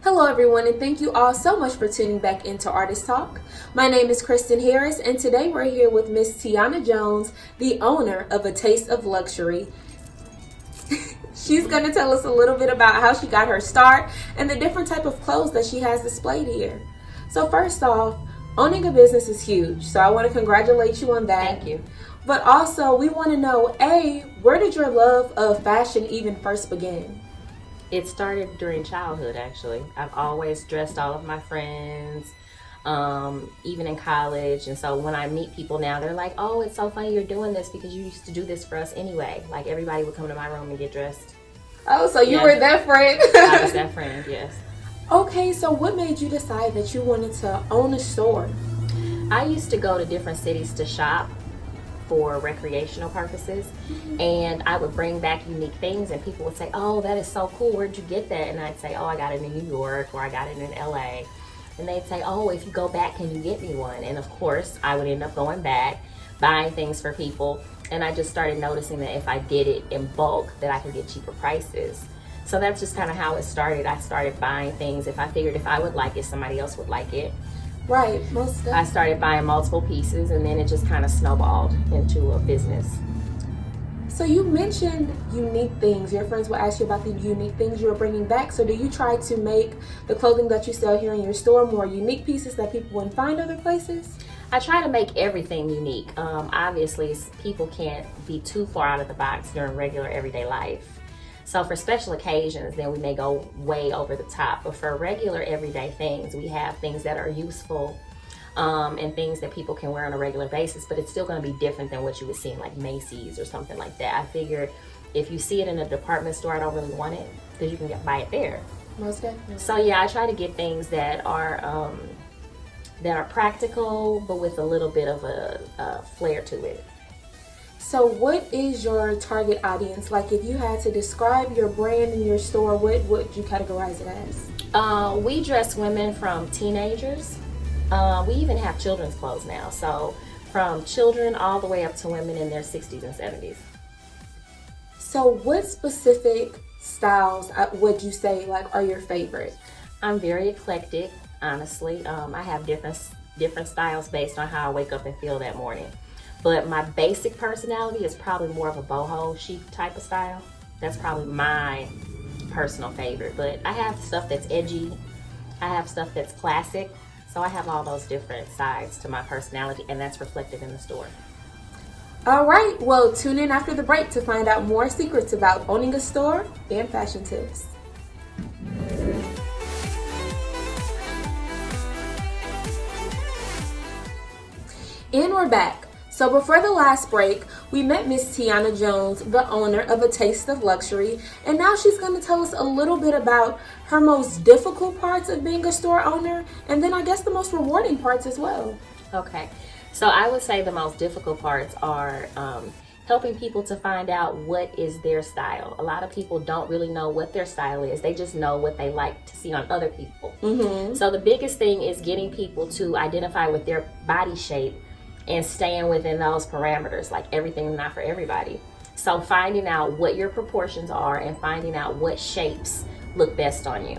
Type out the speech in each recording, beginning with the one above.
Hello everyone, and thank you all so much for tuning back into Artist Talk. My name is Kristen Harris, and today we're here with Miss Tiana Jones, the owner of A Taste of Luxurie. She's going to tell us a little bit about how she got her start and the different type of clothes that she has displayed here. So first off, owning a business is huge, so I want to congratulate you on that. Thank you. But also, we want to know, where did your love of fashion even first begin? It started during childhood, actually. I've always dressed all of my friends, even in college. And so when I meet people now, they're like, oh, it's so funny you're doing this because you used to do this for us anyway. Like everybody would come to my room and get dressed. Oh, so you were that friend? I was that friend, yes. Okay, so what made you decide that you wanted to own a store? I used to go to different cities to shop for recreational purposes, and I would bring back unique things, and people would say, oh, that is so cool, where'd you get that? And I'd say, oh, I got it in New York, or I got it in LA. And they'd say, oh, if you go back, can you get me one? And of course I would end up going back, buying things for people, and I just started noticing that if I did it in bulk, that I could get cheaper prices. So that's just kind of how it started. I started buying things. If I figured if I would like it, somebody else would like it. Right, most definitely. I started buying multiple pieces, and then it just kind of snowballed into a business. So you mentioned unique things. Your friends will ask you about the unique things you're bringing back. So do you try to make the clothing that you sell here in your store more unique pieces that people wouldn't find other places? I try to make everything unique. Obviously, people can't be too far out of the box during regular everyday life. So for special occasions, then we may go way over the top. But for regular everyday things, we have things that are useful and things that people can wear on a regular basis, but it's still going to be different than what you would see in like Macy's or something like that. I figure if you see it in a department store, I don't really want it because you can buy it there. Most definitely. So yeah, I try to get things that are practical, but with a little bit of a flair to it. So what is your target audience? Like if you had to describe your brand and your store, what would you categorize it as? We dress women from teenagers. We even have children's clothes now. So from children all the way up to women in their 60s and 70s. So what specific styles would you say like are your favorite? I'm very eclectic, honestly. I have different styles based on how I wake up and feel that morning. But my basic personality is probably more of a boho chic type of style. That's probably my personal favorite. But I have stuff that's edgy. I have stuff that's classic. So I have all those different sides to my personality, and that's reflected in the store. All right, well, tune in after the break to find out more secrets about owning a store and fashion tips. And we're back. So before the last break, we met Miss Tiana Jones, the owner of A Taste of Luxurie, and now she's going to tell us a little bit about her most difficult parts of being a store owner, and then I guess the most rewarding parts as well. Okay, so I would say the most difficult parts are helping people to find out what is their style. A lot of people don't really know what their style is. They just know what they like to see on other people. Mm-hmm. So the biggest thing is getting people to identify with their body shape and staying within those parameters. Like everything's not for everybody. So finding out what your proportions are and finding out what shapes look best on you.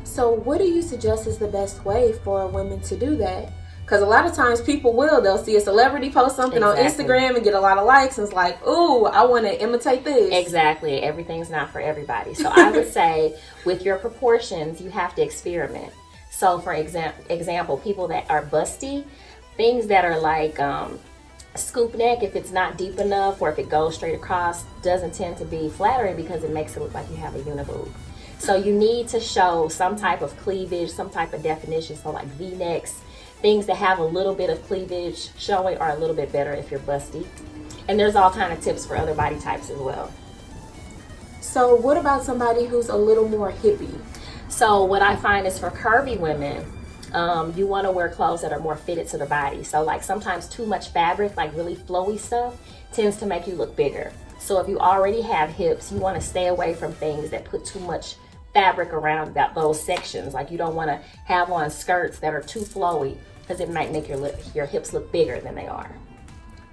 So what do you suggest is the best way for women to do that? Because a lot of times they'll see a celebrity post something on Instagram and get a lot of likes and it's like, ooh, I want to imitate this. Exactly. Everything's not for everybody. So I would say with your proportions, you have to experiment. So for example, people that are busty, things that are like scoop neck, if it's not deep enough or if it goes straight across, doesn't tend to be flattering because it makes it look like you have a uniboob. So you need to show some type of cleavage, some type of definition. So like V-necks, things that have a little bit of cleavage showing are a little bit better if you're busty. And there's all kind of tips for other body types as well. So what about somebody who's a little more hippie? So what I find is for curvy women, you want to wear clothes that are more fitted to the body. So like sometimes too much fabric, like really flowy stuff, tends to make you look bigger. So if you already have hips, you want to stay away from things that put too much fabric around those sections. Like you don't want to have on skirts that are too flowy because it might make your hips look bigger than they are.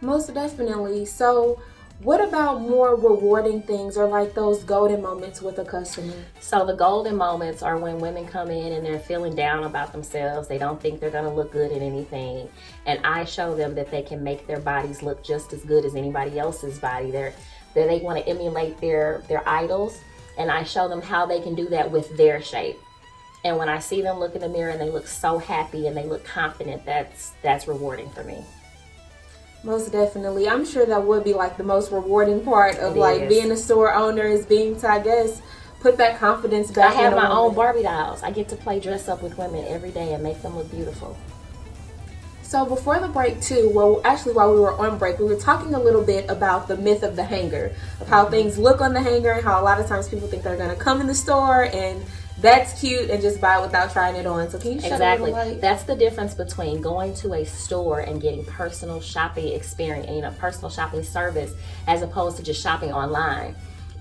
Most definitely. So What about more rewarding things or like those golden moments with a customer? So the golden moments are when women come in and they're feeling down about themselves. They don't think they're going to look good in anything. And I show them that they can make their bodies look just as good as anybody else's body. They want to emulate their idols. And I show them how they can do that with their shape. And when I see them look in the mirror and they look so happy and they look confident, that's rewarding for me. Most definitely. I'm sure that would be like the most rewarding part of like being a store owner, is being to, I guess, put that confidence back in. I have my own Barbie dolls. I get to play dress up with women every day and make them look beautiful. So before the break too, well, actually while we were on break, we were talking a little bit about the myth of the hanger, of how things look on the hanger and how a lot of times people think they're going to come in the store and that's cute and just buy it without trying it on. So can you shed a little light? That's the difference between going to a store and getting personal shopping experience, personal shopping service, as opposed to just shopping online.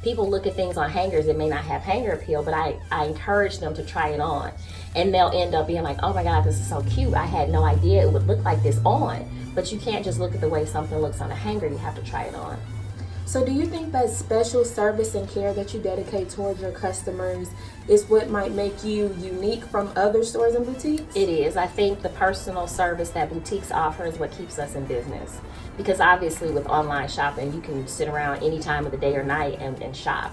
People look at things on hangers that may not have hanger appeal, but I encourage them to try it on. And they'll end up being like, oh my God, this is so cute. I had no idea it would look like this on. But you can't just look at the way something looks on a hanger. You have to try it on. So do you think that special service and care that you dedicate towards your customers is what might make you unique from other stores and boutiques? It is. I think the personal service that boutiques offer is what keeps us in business. Because obviously with online shopping, you can sit around any time of the day or night and shop.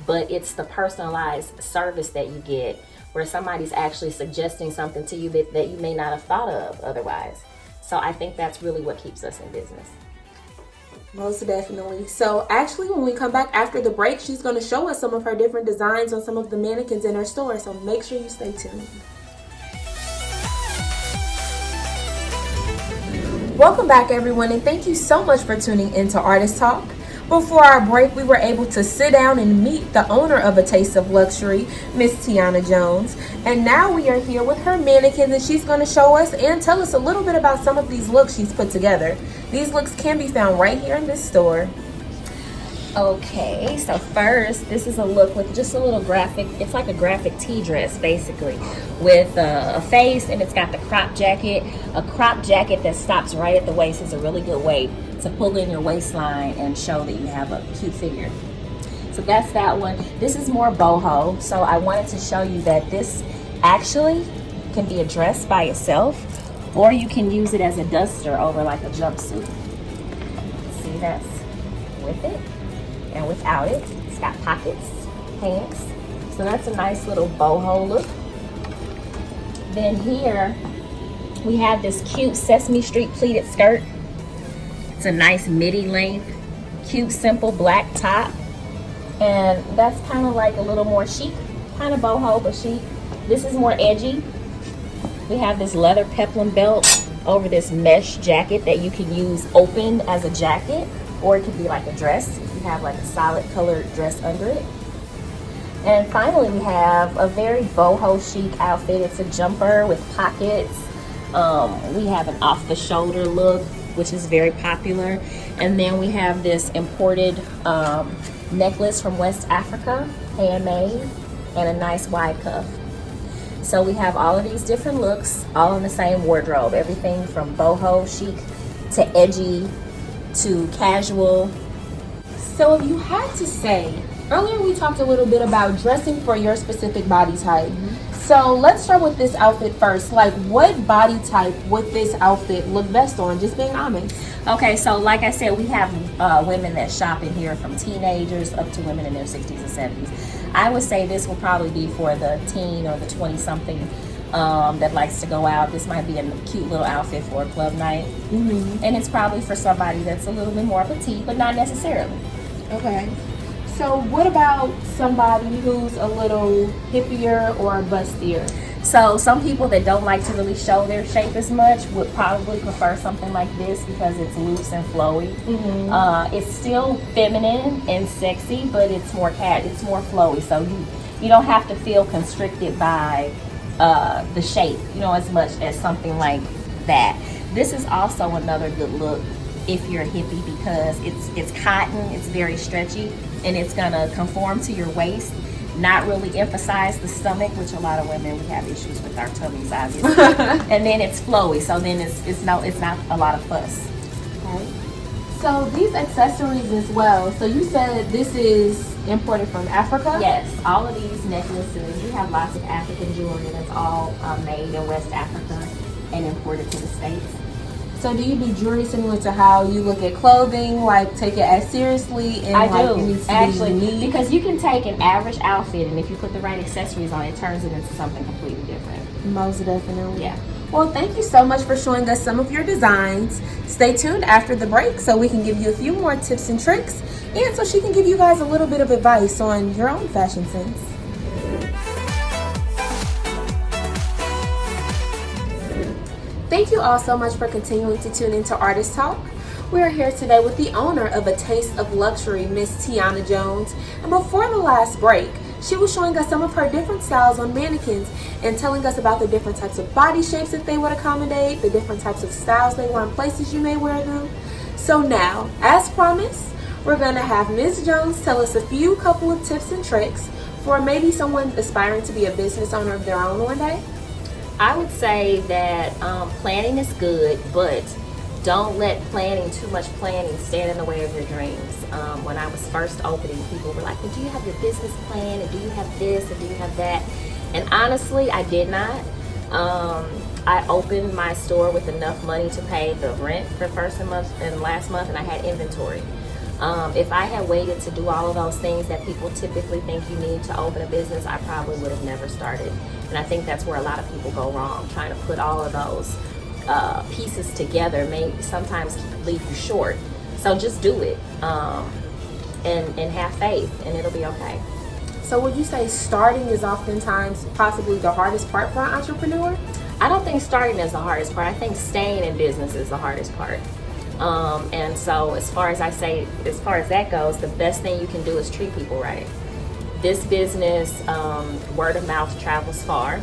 But it's the personalized service that you get where somebody's actually suggesting something to you that you may not have thought of otherwise. So I think that's really what keeps us in business. Most definitely. So actually when we come back after the break, she's going to show us some of her different designs on some of the mannequins in her store. So make sure you stay tuned. Welcome back everyone, and thank you so much for tuning into Artist Talk. Before our break, we were able to sit down and meet the owner of A Taste of Luxurie, Miss Tiana Jones. And now we are here with her mannequins, and she's going to show us and tell us a little bit about some of these looks she's put together. These looks can be found right here in this store. Okay, so first, this is a look with just a little graphic. It's like a graphic tee dress, basically, with a face, and it's got the crop jacket. A crop jacket that stops right at the waist is a really good way to pull in your waistline and show that you have a cute figure. So that's that one. This is more boho, so I wanted to show you that this actually can be a dress by itself, or you can use it as a duster over like a jumpsuit. See, that's with it. And without it, it's got pockets, pants. So that's a nice little boho look. Then here we have this cute Sesame Street pleated skirt. It's a nice midi length, cute simple black top. And that's kind of like a little more chic, kind of boho but chic. This is more edgy. We have this leather peplum belt over this mesh jacket that you can use open as a jacket, or it could be like a dress. You have like a solid colored dress under it. And finally we have a very boho chic outfit. It's a jumper with pockets. We have an off the shoulder look, which is very popular. And then we have this imported necklace from West Africa, handmade, and a nice wide cuff. So we have all of these different looks, all in the same wardrobe. Everything from boho chic to edgy to casual. So if you had to say, earlier we talked a little bit about dressing for your specific body type. So let's start with this outfit first. Like, what body type would this outfit look best on? Just being honest. Okay, so like I said, we have women that shop in here from teenagers up to women in their 60s and 70s. I would say this will probably be for the teen or the 20-something that likes to go out. This might be a cute little outfit for a club night. And it's probably for somebody that's a little bit more petite, but not necessarily. Okay. So what about somebody who's a little hippier or bustier? So some people that don't like to really show their shape as much would probably prefer something like this because it's loose and flowy. It's still feminine and sexy, but it's more it's more flowy. So you don't have to feel constricted by the shape, as much as something like that. This is also another good look if you're a hippie because it's cotton, it's very stretchy, and it's gonna conform to your waist, not really emphasize the stomach, which a lot of women, we have issues with our tummies obviously. And then it's flowy, so then it's not a lot of fuss. Okay. So these accessories as well. So you said this is imported from Africa? Yes, all of these necklaces, we have lots of African jewelry that's all made in West Africa and imported to the States. So do you do jewelry similar to how you look at clothing, like take it as seriously? And I like do, it needs to actually, be unique? because you can take an average outfit and if you put the right accessories on it, turns it into something completely different. Most definitely. Yeah. Well, thank you so much for showing us some of your designs. Stay tuned after the break so we can give you a few more tips and tricks, and so she can give you guys a little bit of advice on your own fashion sense. Thank you all so much for continuing to tune into Artist Talk. We are here today with the owner of A Taste of Luxurie, Miss Tiana Jones. And before the last break, she was showing us some of her different styles on mannequins and telling us about the different types of body shapes that they would accommodate, the different types of styles they were in places you may wear them. So now, as promised, we're going to have Ms. Jones tell us a few couple of tips and tricks for maybe someone aspiring to be a business owner of their own one day. I would say that planning is good, but don't let too much planning stand in the way of your dreams. When I was first opening, people were like, well, do you have your business plan, and do you have this, and do you have that? And honestly, I did not. I opened my store with enough money to pay the rent for first month and last month, and I had inventory. If I had waited to do all of those things that people typically think you need to open a business, I probably would have never started. And I think that's where a lot of people go wrong, trying to put all of those pieces together may sometimes leave you short. So just do it and have faith, and it'll be okay. So would you say starting is oftentimes possibly the hardest part for an entrepreneur? I don't think starting is the hardest part. I think staying in business is the hardest part. And so as far as that goes, the best thing you can do is treat people right. This business, word of mouth travels far.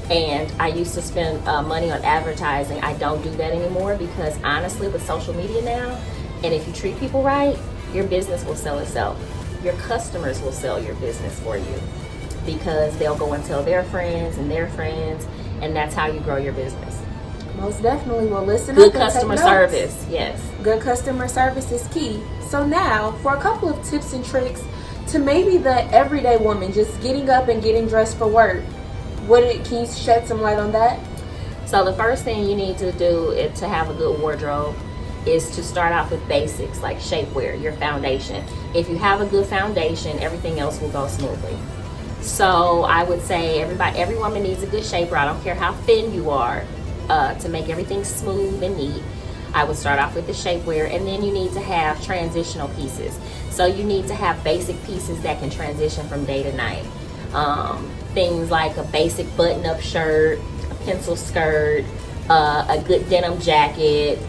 And I used to spend money on advertising. I don't do that anymore because honestly, with social media now, and if you treat people right, your business will sell itself. Your customers will sell your business for you because they'll go and tell their friends, and that's how you grow your business. Most definitely. Well, listen Good up and customer take notes. service, yes. Good customer service is key. So now, for a couple of tips and tricks to maybe the everyday woman just getting up and getting dressed for work, can you shed some light on that? So the first thing you need to do to have a good wardrobe is to start off with basics like shapewear, your foundation. If you have a good foundation, everything else will go smoothly. So I would say every woman needs a good shaper. I don't care how thin you are, to make everything smooth and neat. I would start off with the shapewear, and then you need to have transitional pieces. So you need to have basic pieces that can transition from day to night. Things like a basic button-up shirt, a pencil skirt, a good denim jacket.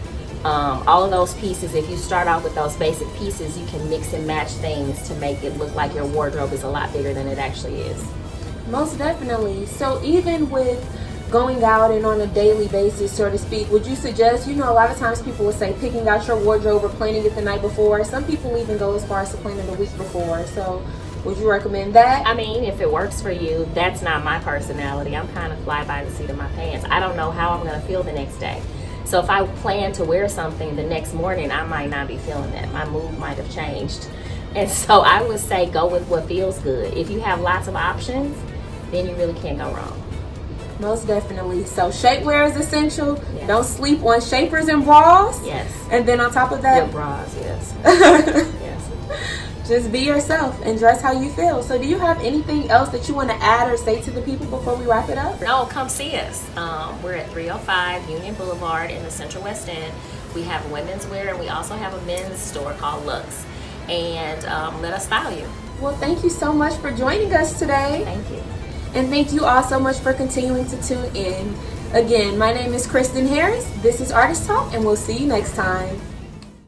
All of those pieces, if you start out with those basic pieces, you can mix and match things to make it look like your wardrobe is a lot bigger than it actually is. Most definitely. So even with going out and on a daily basis, so to speak, would you suggest, a lot of times people will say picking out your wardrobe or planning it the night before. Some people even go as far as to plan it a week before. So would you recommend that? I mean, if it works for you, that's not my personality. I'm kind of fly by the seat of my pants. I don't know how I'm going to feel the next day. So if I plan to wear something the next morning, I might not be feeling that. My mood might have changed. And so I would say go with what feels good. If you have lots of options, then you really can't go wrong. Most definitely. So shapewear is essential. Yes. Don't sleep on shapers and bras. Yes. And then on top of that, Your bras, yes. Yes. Just be yourself and dress how you feel. So do you have anything else that you want to add or say to the people before we wrap it up? No, come see us. We're at 305 Union Boulevard in the Central West End. We have women's wear, and we also have a men's store called Lux. And let us style you. Well, thank you so much for joining us today. Thank you. And thank you all so much for continuing to tune in. Again, my name is Kristen Harris. This is Artist Talk, and we'll see you next time.